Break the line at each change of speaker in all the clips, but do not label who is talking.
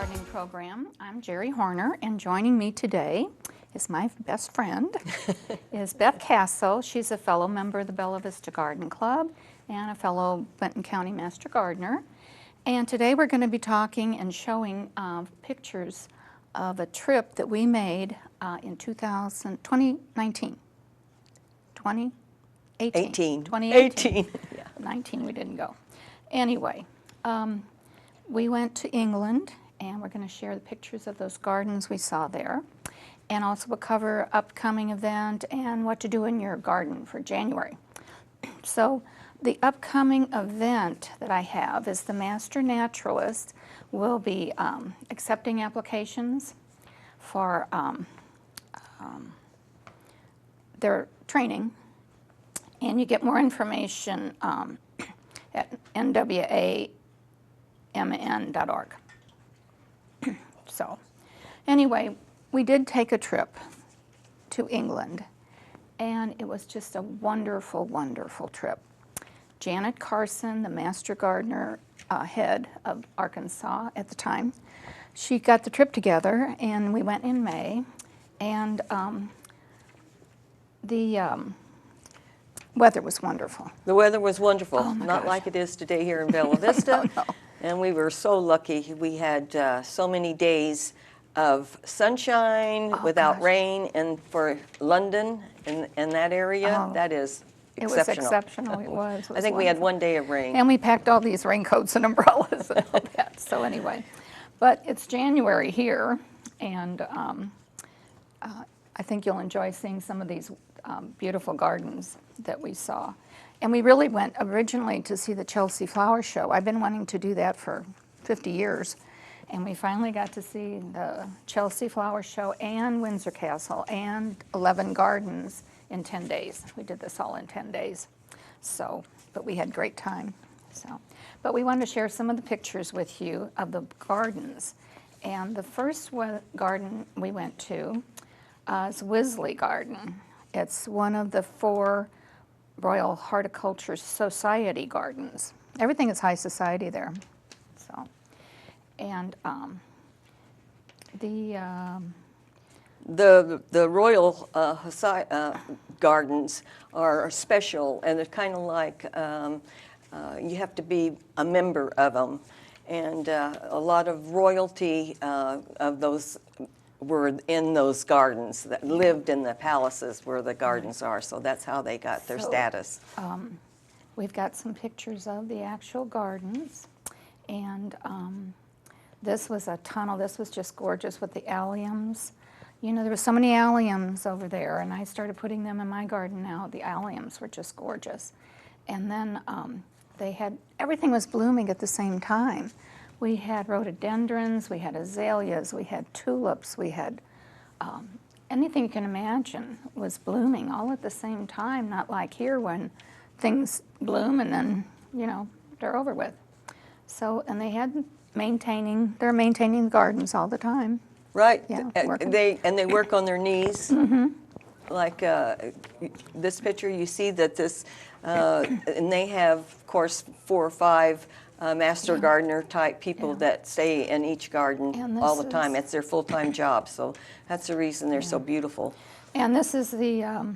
Gardening program. I'm Geri Hoerner, and joining me today is my best friend, is Beth Kastl. She's a fellow member of the Bella Vista Garden Club and a fellow Benton County Master Gardener. And today we're going to be talking and showing pictures of a trip that we made in 2019. 2018. 2018.
Yeah.
19 we didn't go. Anyway, we went to England, and we're going to share the pictures of those gardens we saw there. And also we'll cover upcoming event and what to do in your garden for January. So the upcoming event that I have is the Master Naturalist will be accepting applications for their training. And you get more information at nwamn.org. So anyway, we did take a trip to England, and it was just a wonderful, wonderful trip. Janet Carson, the Master Gardener head of Arkansas at the time, she got the trip together, and we went in May, and the weather was wonderful.
The weather was wonderful,
Oh my
not
gosh.
like it is today here in Bella Vista.
No.
And we were so lucky. We had so many days of sunshine without
gosh.
rain, and for London and that area,
Oh,
that is
It was
exceptional.
exceptional, it was. It
I
was
think we had
wonderful.
one day of rain.
And we packed all these raincoats and umbrellas and all that. So anyway, but it's January here, and I think you'll enjoy seeing some of these beautiful gardens that we saw. And we really went originally to see the Chelsea Flower Show. I've been wanting to do that for 50 years. And we finally got to see the Chelsea Flower Show and Windsor Castle and 11 gardens in 10 days. We did this all in 10 days. So, but we had great time. So, but we wanted to share some of the pictures with you of the gardens. And the first garden we went to is Wisley Garden. It's one of the 4 Royal Horticulture Society gardens. Everything is high society there. So, and
The Royal Gardens are special, and they're kind of like you have to be a member of them. And a lot of royalty of those were in those gardens, that lived in the palaces where the gardens are. So that's how they got their status.
We've got some pictures of the actual gardens. And this was a tunnel. This was just gorgeous with the alliums. You know, there were so many alliums over there, and I started putting them in my garden now. The alliums were just gorgeous. And then they had, everything was blooming at the same time. We had rhododendrons, we had azaleas, we had tulips, we had anything you can imagine was blooming all at the same time, not like here when things bloom and then, you know, they're over with. So, and they had they're maintaining the gardens all the time.
Right.
Yeah, working.
They work on their knees. Mm-hmm. Like this picture, you see that this, and they have, of course, 4 or 5 master gardener type people that stay in each garden all the time. It's their full-time job, so that's the reason they're so beautiful.
And this is the,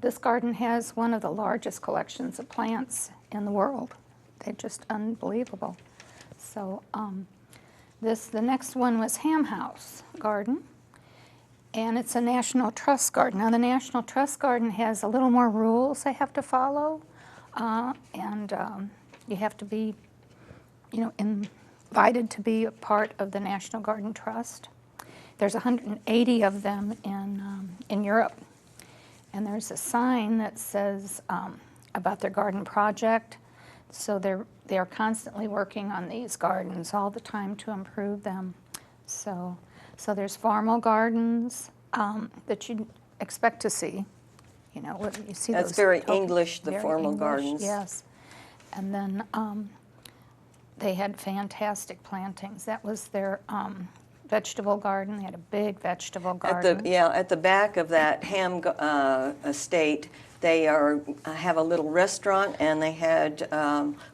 this garden has one of the largest collections of plants in the world. They're just unbelievable. So the next one was Ham House Garden, and it's a National Trust garden. Now the National Trust garden has a little more rules they have to follow, and you have to be, you know, invited to be a part of the National Garden Trust. There's 180 of them in Europe, and there's a sign that says about their garden project. So they're constantly working on these gardens all the time to improve them. So there's formal gardens that you'd expect to see. You know, what you see.
That's
those
very English, the formal
English,
gardens.
Yes, and then they had fantastic plantings. That was their vegetable garden. They had a big vegetable
At
garden.
at the back of that estate, they have a little restaurant, and they had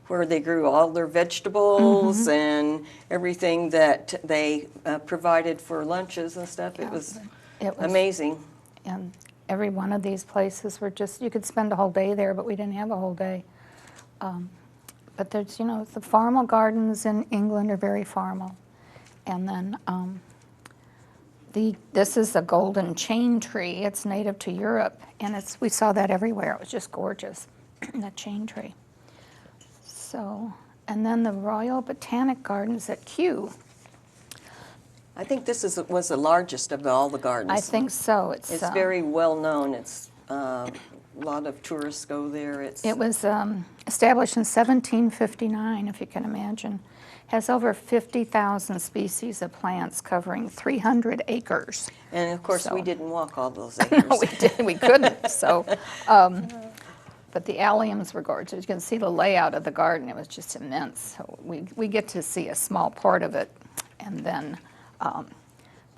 where they grew all their vegetables and everything that they provided for lunches and stuff. It was amazing.
And every one of these places were just, you could spend a whole day there, but we didn't have a whole day. But there's, you know, the formal gardens in England are very formal. And then this is a golden chain tree. It's native to Europe, and we saw that everywhere. It was just gorgeous, that chain tree. So, and then the Royal Botanic Gardens at Kew.
I think this was the largest of all the gardens.
I think so.
It's very well known. It's a lot of tourists go there.
It was established in 1759, if you can imagine. Has over 50,000 species of plants covering 300 acres.
And of course, we didn't walk all those acres.
No, we couldn't. So, but the alliums were gorgeous. You can see the layout of the garden. It was just immense. So we get to see a small part of it, and then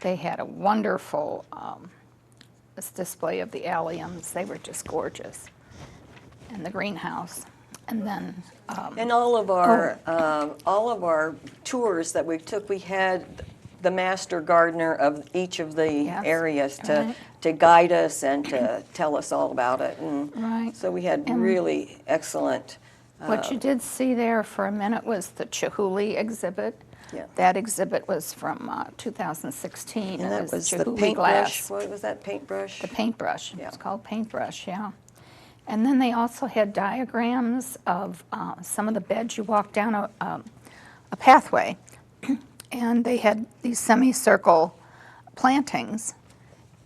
they had a wonderful display of the alliums. They were just gorgeous, and the greenhouse. And then
and all of our tours that we took, we had the master gardener of each of the areas to guide us and to tell us all about it. And so we had really excellent.
What you did see there for a minute was the Chihuly exhibit.
Yeah.
That exhibit was from 2016.
And
it
that was
Chihuly
the paintbrush.
glass.
What was that, paintbrush?
The paintbrush.
Yeah.
It's called paintbrush, yeah. And then they also had diagrams of some of the beds. You walk down a pathway, and they had these semicircle plantings,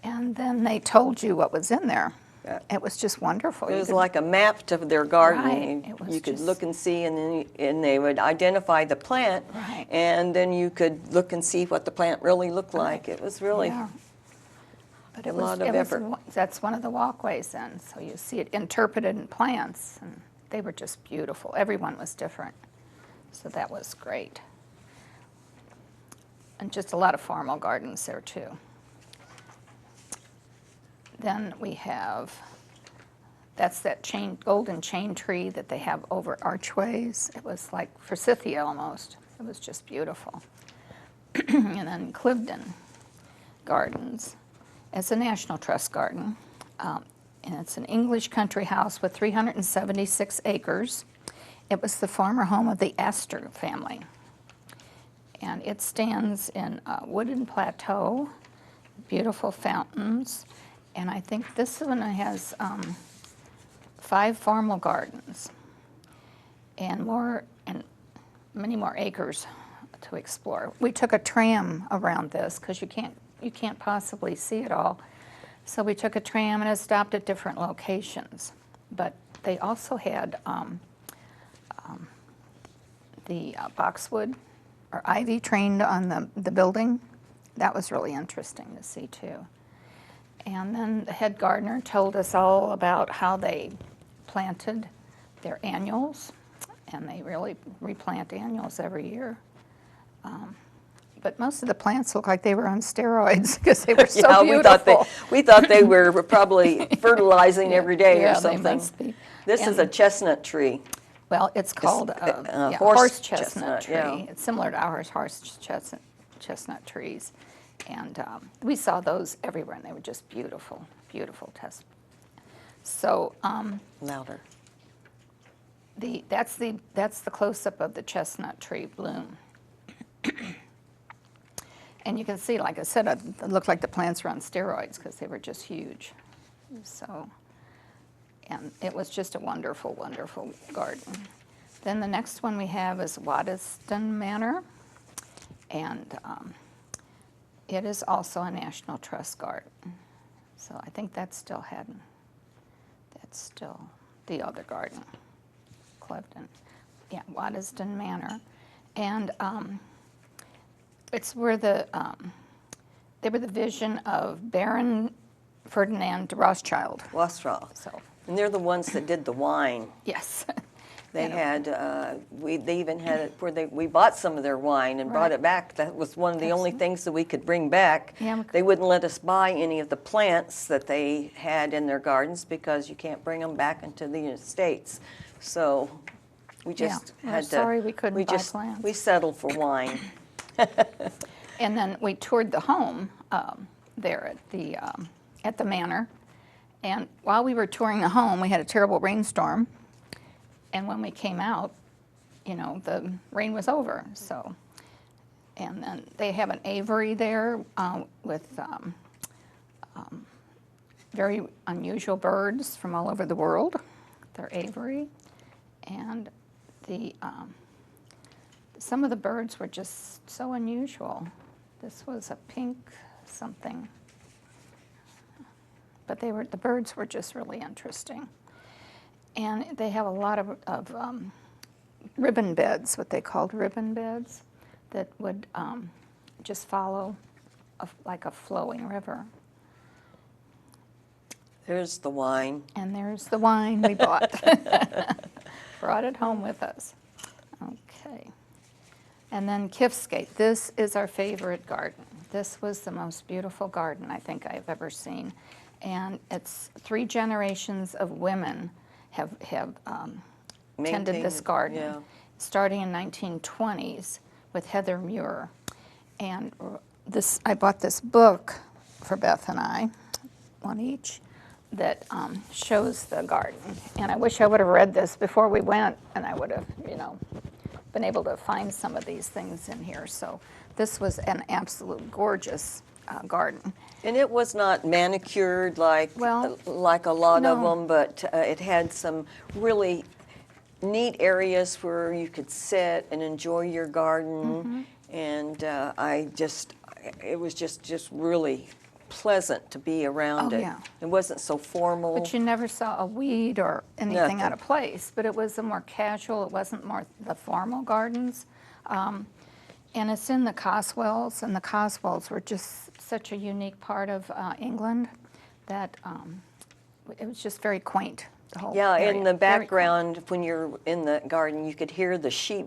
and then they told you what was in there. Yeah. It was just wonderful.
It was like a map to their garden.
Right.
You could look and see, and they would identify the plant, and then you could look and see what the plant really looked like. It was really
but
a lot of effort.
That's one of the walkways then, so you see it interpreted in plants, and they were just beautiful. Everyone was different, so that was great. And just a lot of formal gardens there too. Then we have, that's that golden chain tree that they have over archways. It was like forsythia almost. It was just beautiful. And then Cliveden Gardens. It's a National Trust garden, and it's an English country house with 376 acres. It was the former home of the Astor family, and it stands in a wooded plateau, beautiful fountains, and I think this one has 5 formal gardens and many more acres to explore. We took a tram around this because you can't possibly see it all. So we took a tram and it stopped at different locations. But they also had the boxwood or ivy trained on the building. That was really interesting to see too. And then the head gardener told us all about how they planted their annuals, and they really replant annuals every year. But most of the plants look like they were on steroids because they were so beautiful.
We thought they were probably fertilizing every day or something.
They must be.
This is a chestnut tree.
Well, it's called horse chestnut tree. Yeah. It's similar to our horse chestnut trees. And we saw those everywhere, and they were just beautiful, beautiful tests. So
louder.
That's the close-up of the chestnut tree bloom. And you can see, like I said, it looked like the plants were on steroids because they were just huge. So, and it was just a wonderful, wonderful garden. Then the next one we have is Waddon Manor, and it is also a National Trust garden. So I think that's still the other garden, Cliveden. Yeah, Waddon Manor. And it's where they were the vision of Baron Ferdinand Rothschild.
So. And they're the ones that did the wine.
Yes.
They had, they even had it where we bought some of their wine and brought
Right.
it back. That was one of the only things that we could bring back.
Yeah,
They wouldn't let us buy any of the plants that they had in their gardens because you can't bring them back into the United States. So we just
we're
had to.
sorry we couldn't buy plants.
We settled for wine.
And then we toured the home there at the manor. And while we were touring the home, we had a terrible rainstorm. And when we came out, you know, the rain was over. So, and then they have an aviary there with very unusual birds from all over the world. Their aviary, and some of the birds were just so unusual. This was a pink something, but the birds were just really interesting. And they have a lot of ribbon beds, what they called ribbon beds, that would just follow like a flowing river.
There's the wine.
And there's the wine we bought. Brought it home with us. Okay. And then Kifsgate. This is our favorite garden. This was the most beautiful garden I think I've ever seen. And it's 3 generations of women have tended this garden,
yeah.
starting in 1920s with Heather Muir. And I bought this book for Beth and I, one each, that shows the garden. And I wish I would have read this before we went, and I would have, you know, been able to find some of these things in here. So this was an absolute gorgeous garden.
And it was not manicured like a lot of them, but it had some really neat areas where you could sit and enjoy your garden. And it was just really pleasant to be around it.
Yeah.
It wasn't so formal.
But you never saw a weed or anything out
Nothing.
of place. But it was a more casual, it wasn't more the formal gardens. And it's in the Cotswolds, and the Cotswolds were just such a unique part of England that it was just very quaint, the whole area.
In the
Very
background, when you're in the garden, you could hear the sheep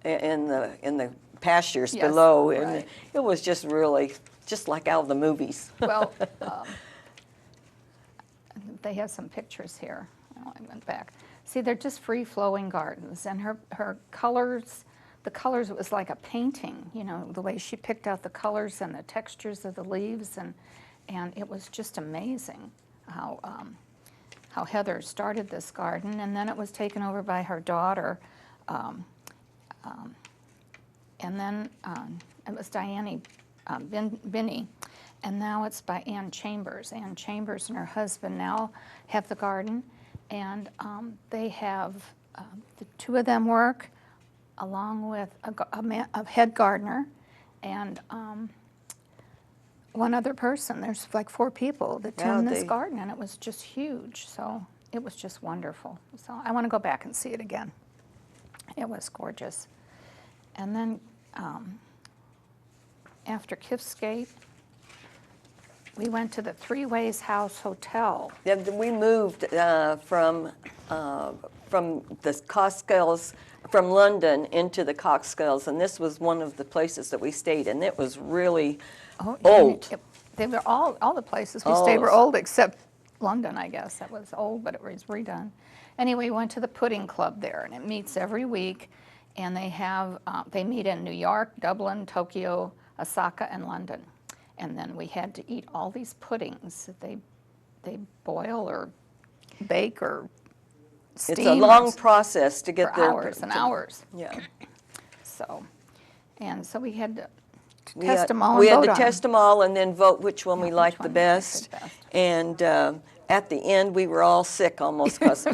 in the pastures
Yes,
below, and
right.
it was just really just like out of the movies.
Well, they have some pictures here. Oh, I went back. See, they're just free-flowing gardens, and her colors, the colors, it was like a painting, you know, the way she picked out the colors and the textures of the leaves, and it was just amazing how Heather started this garden, and then it was taken over by her daughter, and then it was Diane Binney, and now it's by Ann Chambers. Ann Chambers and her husband now have the garden, and they have the 2 of them work along with a head gardener and one other person. There's like 4 people that tend this garden, and it was just huge. So it was just wonderful. So I want to go back and see it again. It was gorgeous. And then after Kifsgate, we went to the Three Ways House Hotel.
Yeah, we moved from the Cotswolds, from London into the Cotswolds, and this was one of the places that we stayed, and it was really old.
They were all the places we stayed were old, except London, I guess. That was old, but it was redone. Anyway, we went to the Pudding Club there, and it meets every week, and they meet in New York, Dublin, Tokyo, Osaka, and London. And then we had to eat all these puddings that they boil or bake or steam.
It's a long process to get
for
there.
Hours and hours.
Yeah.
So we had to test them all.
We
and
had
vote
to test them all and then vote which one we liked the best. And at the end, we were all sick almost because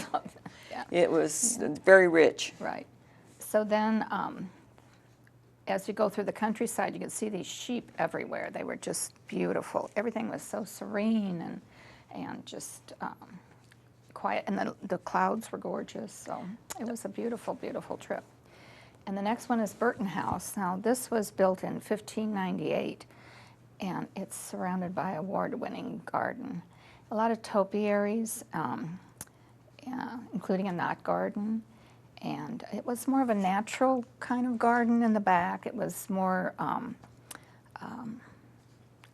it was very rich.
Right. So then, as you go through the countryside, you could see these sheep everywhere. They were just beautiful. Everything was so serene and just quiet. And the clouds were gorgeous. So it was a beautiful, beautiful trip. And the next one is Burton House. Now, this was built in 1598, and it's surrounded by award-winning garden. A lot of topiaries, including a knot garden. And it was more of a natural kind of garden in the back. It was more,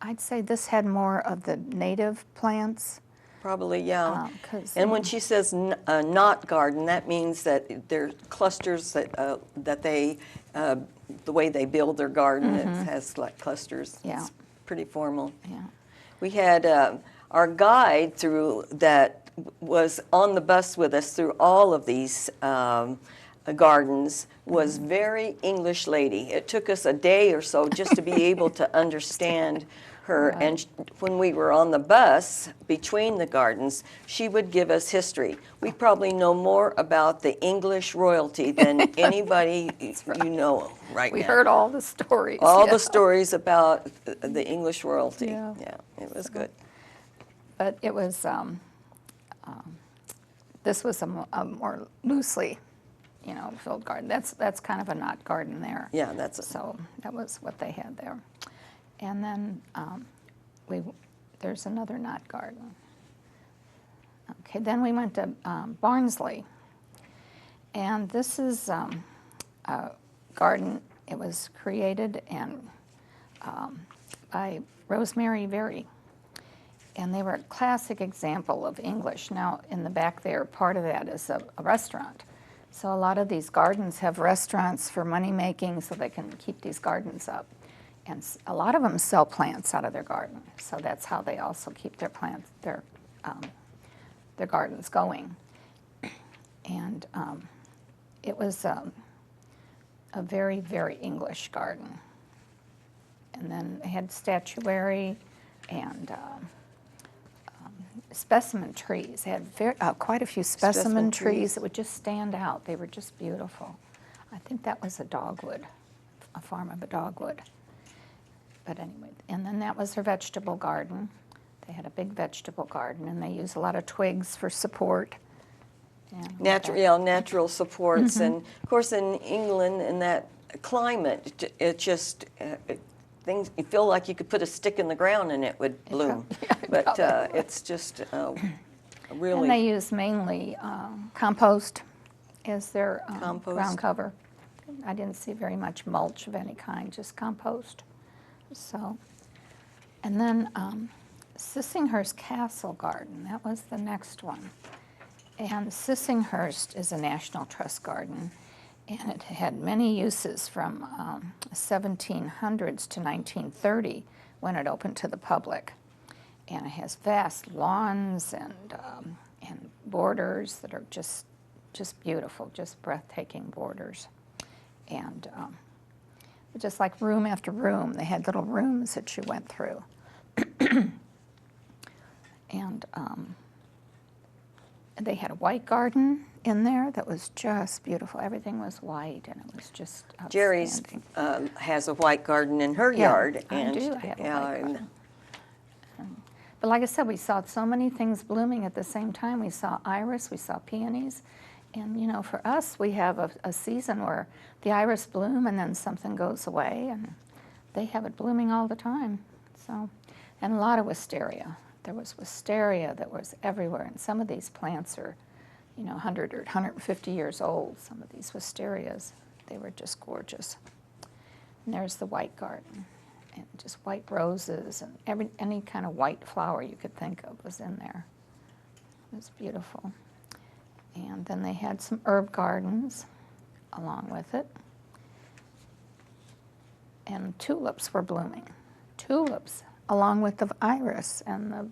I'd say this had more of the native plants.
Probably, yeah.
'Cause,
And when she says not garden, that means that they're clusters that they, the way they build their garden, it has like clusters.
Yeah.
It's pretty formal.
Yeah.
We had our guide through that was on the bus with us through all of these gardens was very English lady. It took us a day or so just to be able to understand her.
Right.
And when we were on the bus between the gardens, she would give us history. We probably know more about the English royalty than anybody you know right
We
now.
heard all the stories.
All
yeah.
the stories about the English royalty.
Yeah.
Yeah, it was good.
But it was, this was a more loosely, filled garden. That's kind of a knot garden there.
Yeah, that's
So that was what they had there. And then there's another knot garden. Okay, then we went to Barnsley. And this is a garden. It was created by Rosemary Very. And they were a classic example of English. Now, in the back there, part of that is a restaurant. So a lot of these gardens have restaurants for money making so they can keep these gardens up. And a lot of them sell plants out of their garden. So that's how they also keep their plants, their gardens going. And it was a very, very English garden. And then they had statuary and specimen trees. They had quite a few specimen trees that would just stand out. They were just beautiful. I think that was a dogwood, a farm of a dogwood. But anyway, and then that was their vegetable garden. They had a big vegetable garden, and they use a lot of twigs for support.
Natural supports. And of course, in England, in that climate, it just things you feel like you could put a stick in the ground and it would bloom. But it's just really.
And they use mainly compost as their
Compost.
ground cover. I didn't see very much mulch of any kind, just compost. So, and then Stephenshurst Castle Garden, that was the next one. And Stephenshurst is a National Trust garden, and it had many uses from 1700s to 1930 when it opened to the public. And it has vast lawns and borders that are just beautiful, just breathtaking borders. And just like room after room, they had little rooms that you went through. And they had a white garden in there that was just beautiful. Everything was white, and it was just outstanding.
Geri's has a white garden in her yard.
I
And
do. I have a white
and
garden. But like I said, we saw so many things blooming at the same time. We saw iris, we saw peonies. And, for us, we have a season where the iris bloom and then something goes away, and they have it blooming all the time. So, and a lot of wisteria. There was wisteria that was everywhere, and some of these plants are, 100 or 150 years old, some of these wisterias. They were just gorgeous. And there's the white garden, and just white roses, and any kind of white flower you could think of was in there. It was beautiful. And then they had some herb gardens along with it. And tulips were blooming. Tulips, along with the iris and the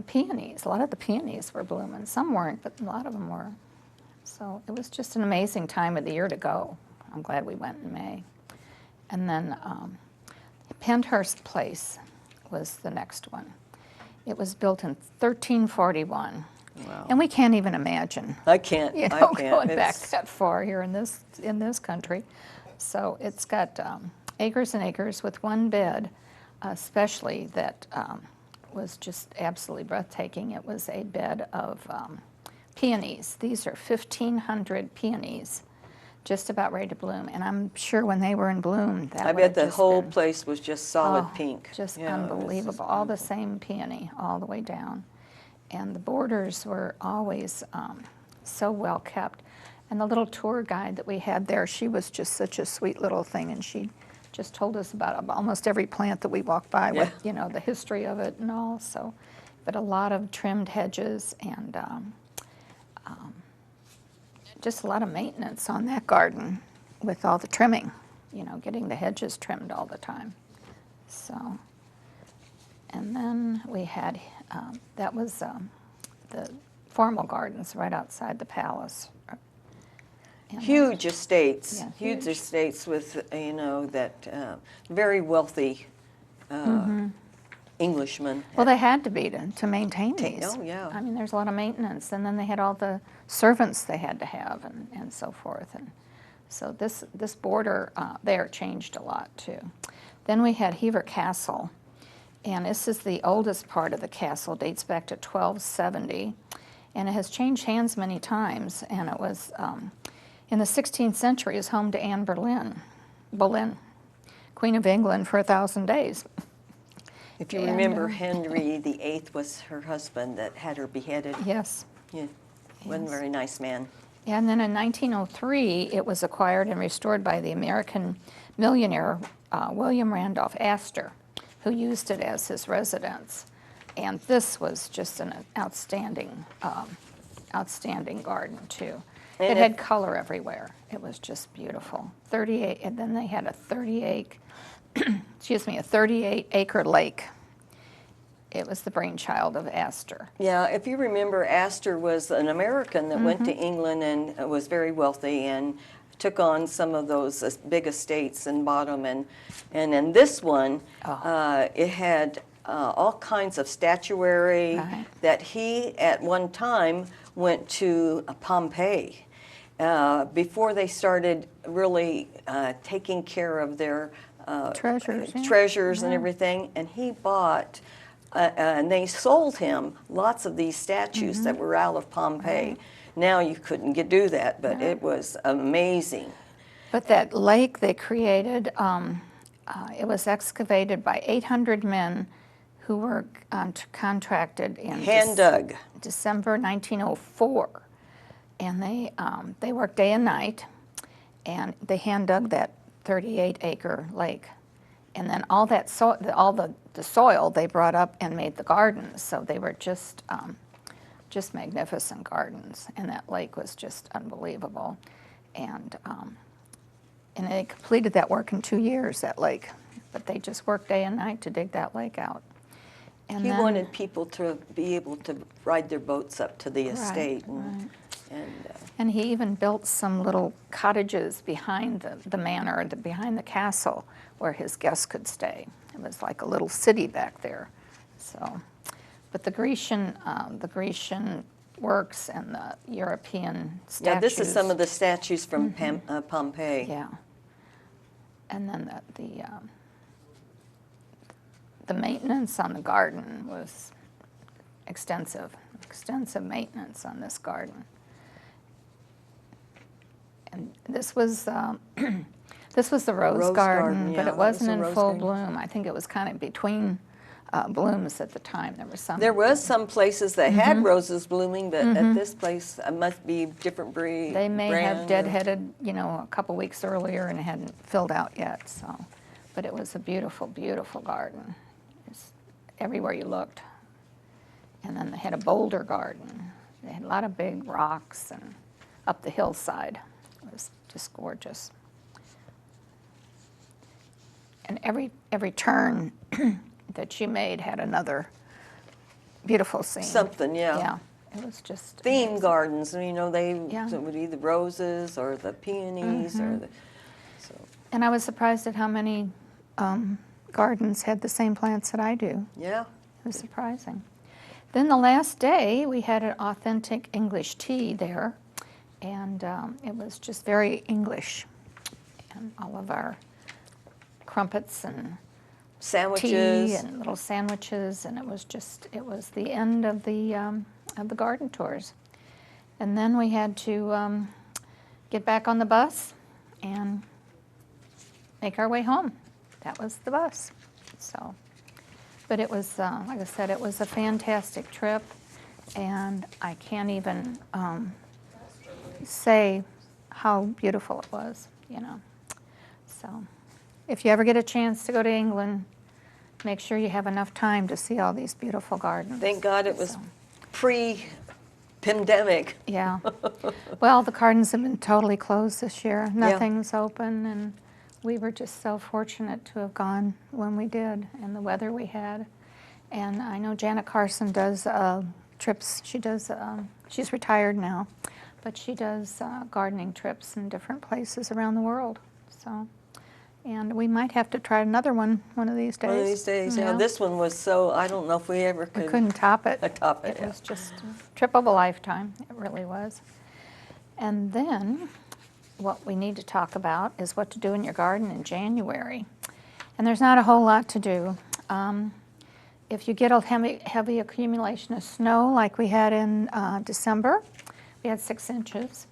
peonies. A lot of the peonies were blooming. Some weren't, but a lot of them were. So it was just an amazing time of the year to go. I'm glad we went in May. And then Penhurst Place was the next one. It was built in 1341.
wow.
And we can't even imagine,
I can't.
going back that far here in this country. So it's got acres and acres with one bed, especially that was just absolutely breathtaking. It was a bed of peonies. These are 1,500 peonies, just about ready to bloom. And I'm sure when they were in bloom, that
I
would
bet
have
the
just
whole
been,
place was just solid
oh,
pink.
just
Yeah, it was just
unbelievable. All the same peony all the way down. And the borders were always so well kept. And the little tour guide that we had there, she was just such a sweet little thing, and she just told us about almost every plant that we walked by,
Yeah.
with, the history of it and all. So, but a lot of trimmed hedges and just a lot of maintenance on that garden with all the trimming, getting the hedges trimmed all the time. So, and then we had, that was the formal gardens right outside the palace. And
Huge estates,
Yeah,
huge
huge.
estates with, that very wealthy Englishmen.
Well, they had to be to maintain these.
Oh, yeah.
I mean, there's a lot of maintenance, and then they had all the servants they had to have, and so forth. And so this border there changed a lot too. Then we had Hever Castle, and this is the oldest part of the castle. Dates back to 1270, and it has changed hands many times. And it was in the 16th century is home to Anne Boleyn, Queen of England for 1,000 days.
If you
And,
remember, Henry VIII was her husband that had her beheaded.
Yes.
Yeah, wasn't a
Yes.
very nice man.
And then in 1903, it was acquired and restored by the American millionaire William Randolph Astor, who used it as his residence. And this was just an outstanding garden too.
And
It had color everywhere. It was just beautiful. 38, and then they had a 38-acre lake. It was the brainchild of Astor.
Yeah, if you remember, Astor was an American that went to England and was very wealthy and took on some of those big estates and bought them. And in this one, it had all kinds of statuary
Right.
that he, at one time, went to Pompeii. Before they started really taking care of their
Treasures, yeah.
treasures and everything, and he bought, and they sold him lots of these statues that were out of Pompeii. Now you couldn't do that, but it was amazing.
But that lake they created, it was excavated by 800 men who were contracted in
Hand dug.
December 1904. And they worked day and night, and they hand dug that 38-acre lake. And then all that the soil they brought up and made the gardens. So they were just magnificent gardens, and that lake was just unbelievable. And they completed that work in 2 years, that lake. But they just worked day and night to dig that lake out. And
He
then-
wanted people to be able to ride their boats up to the estate.
right.
And
And he even built some little cottages behind the manor, behind the castle, where his guests could stay. It was like a little city back there. So, but the Grecian works and the European statues.
yeah, this is some of the statues from Pompeii.
Yeah. And then the maintenance on the garden was extensive maintenance on this garden. And this was the rose garden,
yeah,
but
that
it
was
wasn't
the
in
rose
full
garden.
bloom. I think it was kind of between blooms at the time.
There was some places that had roses blooming, but at this place, it must be different breed.
They may have
brand or-
deadheaded, a couple weeks earlier and hadn't filled out yet. So, but it was a beautiful, beautiful garden. It's everywhere you looked. And then they had a boulder garden. They had a lot of big rocks and up the hillside. It was just gorgeous. And every turn that you made had another beautiful scene.
Something, yeah.
Yeah, it was just
Theme
amazing.
gardens,
Yeah.
it would be the roses or the peonies or the, so.
And I was surprised at how many gardens had the same plants that I do.
Yeah.
It was surprising. Then the last day, we had an authentic English tea there, and it was just very English. And all of our crumpets and
Sandwiches.
tea and little sandwiches, and it was the end of the garden tours. And then we had to get back on the bus and make our way home. That was the bus. So, but it was, like I said, it was a fantastic trip, and I can't even say how beautiful it was, you know. So if you ever get a chance to go to England, make sure you have enough time to see all these beautiful gardens.
Thank God it was
So,
pre-pandemic.
yeah. Well, the gardens have been totally closed this year. Nothing's open, and we were just so fortunate to have gone when we did, and the weather we had. And I know Janet Carson does trips. She does. She's retired now, but she does gardening trips in different places around the world. So, and we might have to try another one of these days.
One of these days, yeah. This one was so, I don't know if we ever could.
We couldn't top it.
Top it,
It was just a trip of a lifetime. It really was. And then what we need to talk about is what to do in your garden in January. And there's not a whole lot to do. If you get a heavy accumulation of snow like we had in December, we had 6 inches.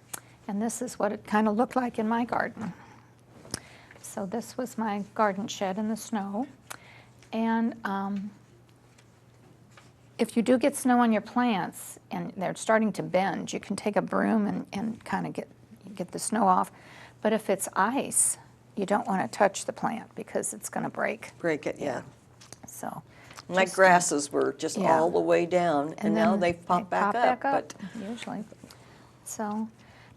And this is what it kind of looked like in my garden. So this was my garden shed in the snow. And if you do get snow on your plants and they're starting to bend, you can take a broom and kind of get the snow off. But if it's ice, you don't want to touch the plant because it's going to break.
Break it, yeah.
So
My grasses were just all the way down, and now
then
they've popped back up. But
usually. So,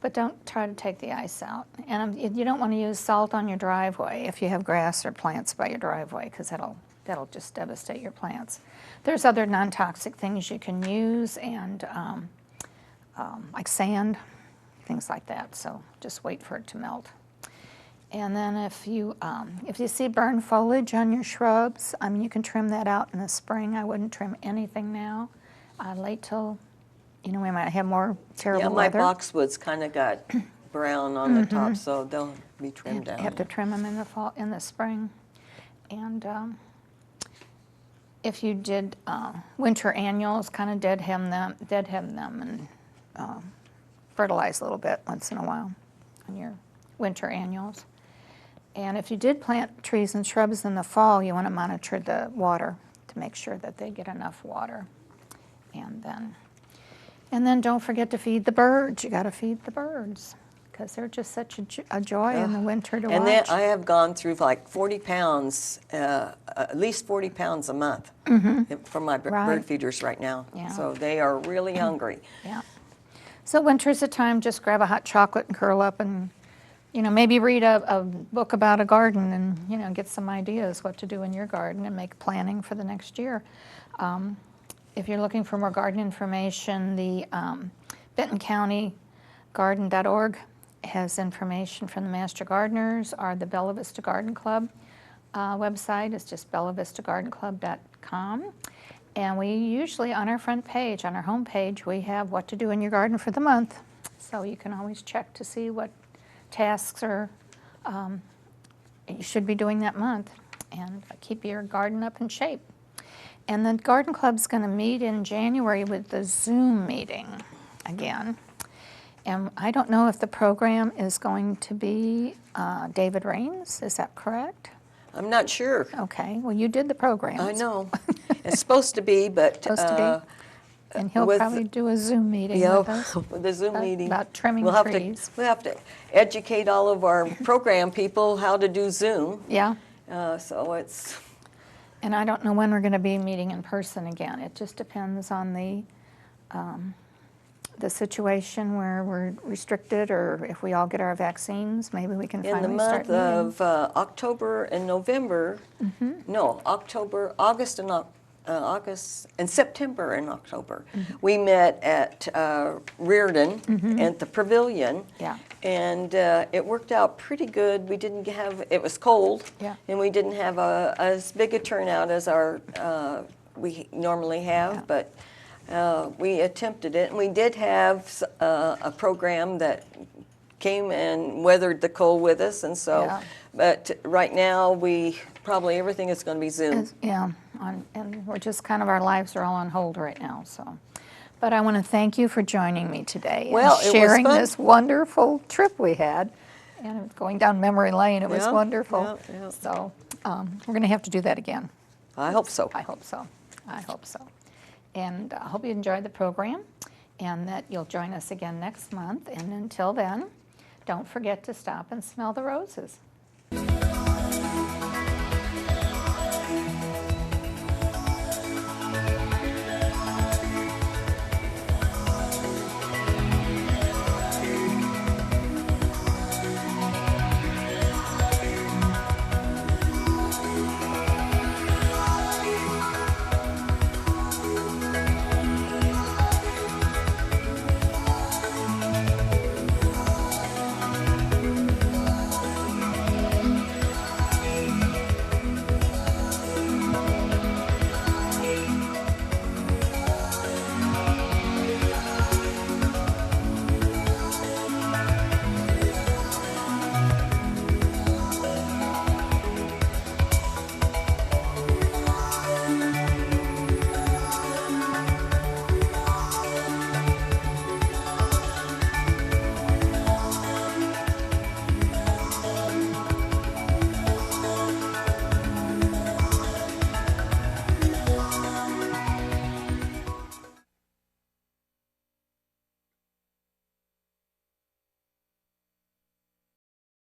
but don't try to take the ice out. And you don't want to use salt on your driveway if you have grass or plants by your driveway, because that'll just devastate your plants. There's other non-toxic things you can use, and like sand, things like that. So just wait for it to melt. And then if you see burn foliage on your shrubs, you can trim that out in the spring. I wouldn't trim anything now. Wait till, we might have more terrible weather.
Yeah, my boxwoods kind of got brown on the top, so they'll be trimmed down.
You have to trim them in the spring. And if you did winter annuals, kind of dead hem them and fertilize a little bit once in a while on your winter annuals. And if you did plant trees and shrubs in the fall, you want to monitor the water to make sure that they get enough water. And then don't forget to feed the birds. You got to feed the birds because they're just such a joy in the winter to watch.
And then I have gone through like 40 pounds, at least 40 pounds a month from my bird feeders right now.
Yeah.
So they are really hungry.
Yeah. So winter's a time, just grab a hot chocolate and curl up and maybe read a book about a garden and, get some ideas what to do in your garden and make planning for the next year. If you're looking for more garden information, the Benton County Garden.org has information from the Master Gardeners, or the Bella Vista Garden Club website is just bellavistagardenclub.com. And we usually, on our front page, on our home page, we have what to do in your garden for the month. So you can always check to see what tasks are you should be doing that month and keep your garden up in shape. And the garden club's going to meet in January with the Zoom meeting again. And I don't know if the program is going to be David Raines. Is that correct?
I'm not sure.
Okay. Well, you did the program.
I know. It's supposed to be, but
and he'll probably do a Zoom meeting with us.
With the Zoom meeting.
About trimming trees.
We'll have to educate all of our program people how to do Zoom.
Yeah.
So it's...
And I don't know when we're going to be meeting in person again. It just depends on the situation where we're restricted, or if we all get our vaccines, maybe we can finally start meeting.
In the month of October and November, August and September and October, we met at Reardon at the Pavilion.
Yeah.
And it worked out pretty good. We didn't have, it was cold, and we didn't have as big a turnout as we normally have, but we attempted it. And we did have a program that came and weathered the cold with us, and so, but right now everything is going to be Zoom.
And we're just our lives are all on hold right now, so. But I want to thank you for joining me today and sharing this wonderful trip we had. And going down memory lane, it was wonderful.
Yeah.
So we're going to have to do that again.
I hope so.
I hope so. And I hope you enjoyed the program. and that you'll join us again next month. And until then, don't forget to stop and smell the roses.